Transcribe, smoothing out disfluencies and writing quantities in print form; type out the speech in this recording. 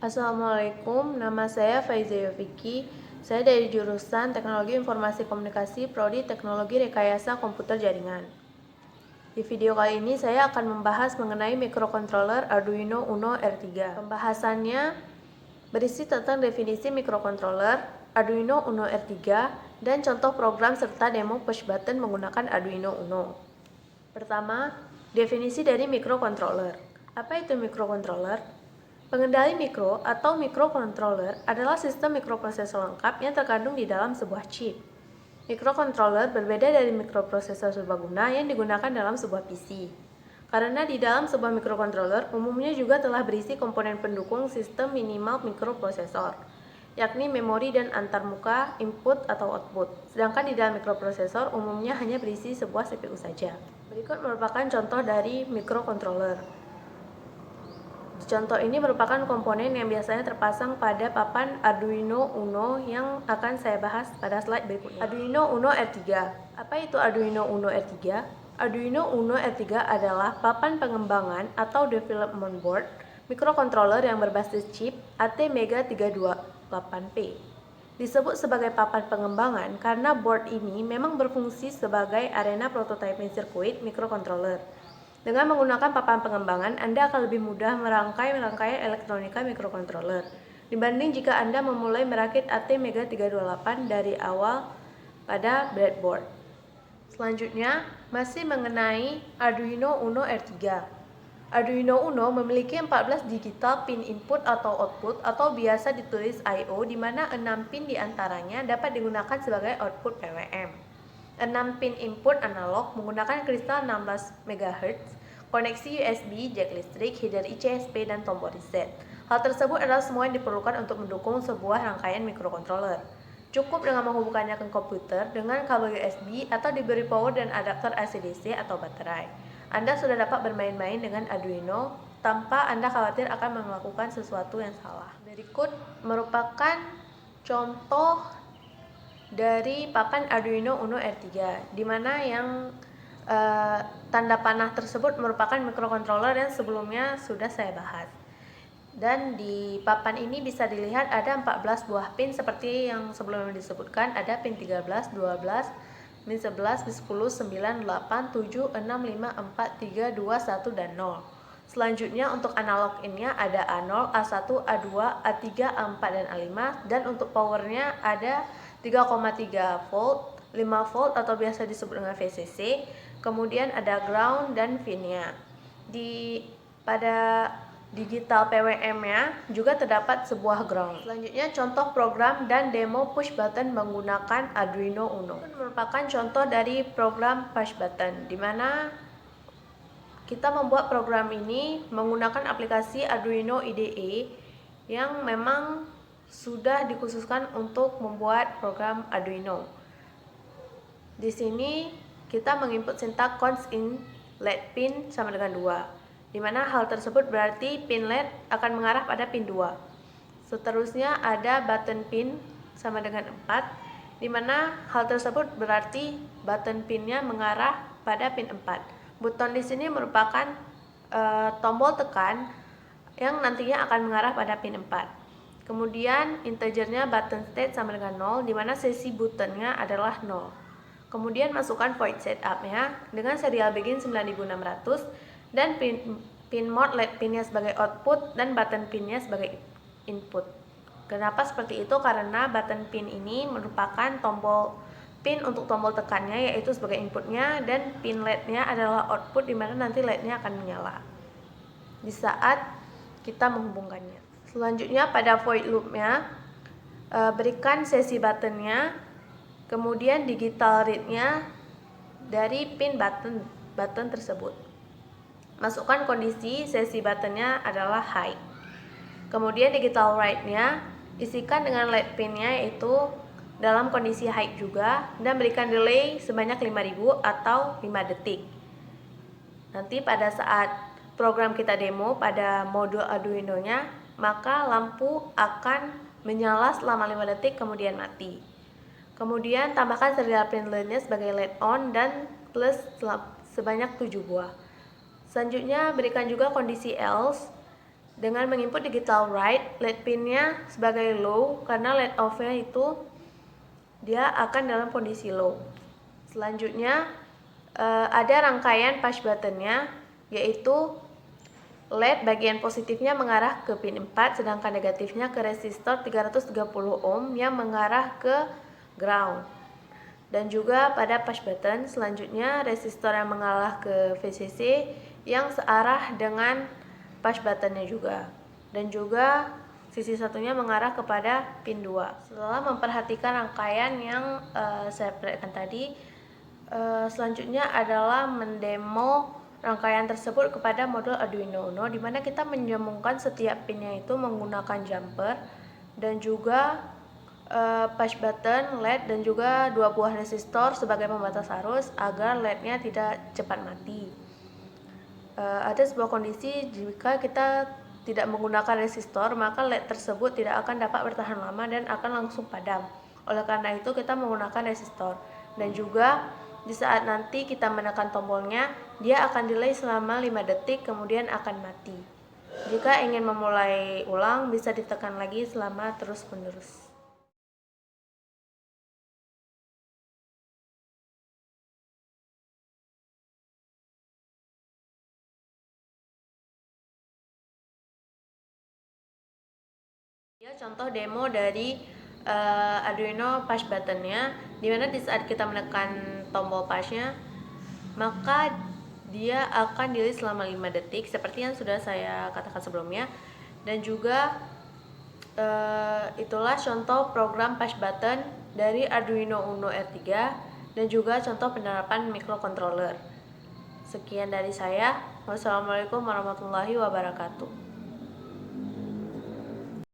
Assalamualaikum, nama saya Faiza Yoviki. Saya dari jurusan Teknologi Informasi Komunikasi Prodi Teknologi Rekayasa Komputer Jaringan. Di video kali ini saya akan membahas mengenai microcontroller Arduino Uno R3. Pembahasannya berisi tentang definisi microcontroller Arduino Uno R3 dan contoh program serta demo push button menggunakan Arduino Uno. Pertama, definisi dari microcontroller. Apa itu microcontroller? Pengendali mikro atau microcontroller adalah sistem mikroprosesor lengkap yang terkandung di dalam sebuah chip. Microcontroller berbeda dari mikroprosesor serbaguna yang digunakan dalam sebuah PC. Karena di dalam sebuah microcontroller umumnya juga telah berisi komponen pendukung sistem minimal mikroprosesor, yakni memori dan antarmuka input atau output. Sedangkan di dalam mikroprosesor umumnya hanya berisi sebuah CPU saja. Berikut merupakan contoh dari microcontroller. Contoh ini merupakan komponen yang biasanya terpasang pada papan Arduino Uno yang akan saya bahas pada slide berikutnya. Arduino Uno R3. Apa itu Arduino Uno R3? Arduino Uno R3 adalah papan pengembangan atau development board microcontroller yang berbasis chip ATmega328P. Disebut sebagai papan pengembangan karena board ini memang berfungsi sebagai arena prototyping sirkuit microcontroller. Dengan menggunakan papan pengembangan, Anda akan lebih mudah merangkai rangkaian elektronika microcontroller dibanding jika Anda memulai merakit ATmega328 dari awal pada breadboard. Selanjutnya, masih mengenai Arduino Uno R3. Arduino Uno memiliki 14 digital pin input atau output atau biasa ditulis I/O, di mana 6 pin diantaranya dapat digunakan sebagai output PWM. 6 pin input analog menggunakan kristal 16 MHz, koneksi USB, jack listrik, header ICSP, dan tombol reset. Hal tersebut adalah semua yang diperlukan untuk mendukung sebuah rangkaian microcontroller. Cukup dengan menghubungkannya ke komputer dengan kabel USB atau diberi power dan adapter AC/DC atau baterai. Anda sudah dapat bermain-main dengan Arduino tanpa Anda khawatir akan melakukan sesuatu yang salah. Berikut merupakan contoh dari papan Arduino Uno R3, di mana yang tanda panah tersebut merupakan microcontroller yang sebelumnya sudah saya bahas. Dan di papan ini bisa dilihat ada 14 buah pin seperti yang sebelumnya disebutkan, ada pin 13, 12, pin 11, pin 10, 9, 8, 7, 6, 5, 4, 3, 2, 1, dan 0. Selanjutnya untuk analog innya ada A0, A1, A2, A3, A4, dan A5, dan untuk powernya ada 3,3 volt, 5 volt atau biasa disebut dengan VCC, kemudian ada ground dan pinnya. Pada digital PWM-nya juga terdapat sebuah ground. Selanjutnya contoh program dan demo push button menggunakan Arduino Uno. Ini merupakan contoh dari program push button, di mana kita membuat program ini menggunakan aplikasi Arduino IDE yang memang sudah dikhususkan untuk membuat program Arduino. Di sini kita menginput sintak const in LED pin sama dengan 2, di mana hal tersebut berarti pin LED akan mengarah pada pin 2. Seterusnya ada button pin sama dengan 4, di mana hal tersebut berarti button pinnya mengarah pada pin 4. Buton di sini merupakan tombol tekan yang nantinya akan mengarah pada pin 4. Kemudian integernya button state sama dengan 0, di mana sesi buttonnya adalah 0. Kemudian masukkan void setup-nya dengan serial begin 9600 dan pin mode LED pinnya sebagai output dan button pinnya sebagai input. Kenapa seperti itu? Karena button pin ini merupakan tombol pin untuk tombol tekannya, yaitu sebagai inputnya, dan pin LED-nya adalah output, di mana nanti LED-nya akan menyala di saat kita menghubungkannya. Selanjutnya pada void loop-nya berikan sesi button-nya, kemudian digital read-nya dari pin button tersebut. Masukkan kondisi sesi button-nya adalah high. Kemudian digital write-nya isikan dengan LED pin-nya yaitu dalam kondisi high juga, dan berikan delay sebanyak 5000 atau 5 detik. Nanti pada saat program kita demo pada modul Arduino-nya, maka lampu akan menyala selama 5 detik kemudian mati. Kemudian tambahkan serial pin LED-nya sebagai LED on dan plus sebanyak 7 buah. Selanjutnya berikan juga kondisi else Dengan menginput digital write, LED pinnya sebagai low karena LED off-nya itu dia akan dalam kondisi low. Selanjutnya ada rangkaian push buttonnya, yaitu LED bagian positifnya mengarah ke pin 4, sedangkan negatifnya ke resistor 330 ohm yang mengarah ke ground. Dan juga pada push button selanjutnya resistor yang mengarah ke VCC yang searah dengan push buttonnya juga. Dan juga sisi satunya mengarah kepada pin 2. Setelah memperhatikan rangkaian yang saya perlihatkan tadi, selanjutnya adalah mendemo rangkaian tersebut kepada modul Arduino Uno, di mana kita menyambungkan setiap pinnya itu menggunakan jumper dan juga push button, LED, dan juga 2 buah resistor sebagai pembatas arus agar LED-nya tidak cepat mati. Ada sebuah kondisi jika kita tidak menggunakan resistor, maka LED tersebut tidak akan dapat bertahan lama dan akan langsung padam. Oleh karena itu kita menggunakan resistor. Dan juga di saat nanti kita menekan tombolnya, dia akan delay selama 5 detik kemudian akan mati. Jika ingin memulai ulang, bisa ditekan lagi selama terus-menerus. Ya, contoh demo dari Arduino push buttonnya, dimana di saat kita menekan tombol pushnya, maka dia akan delay selama 5 detik seperti yang sudah saya katakan sebelumnya. Dan juga itulah contoh program push button dari Arduino Uno R3 dan juga contoh penerapan microcontroller. Sekian dari saya. Wassalamualaikum warahmatullahi wabarakatuh.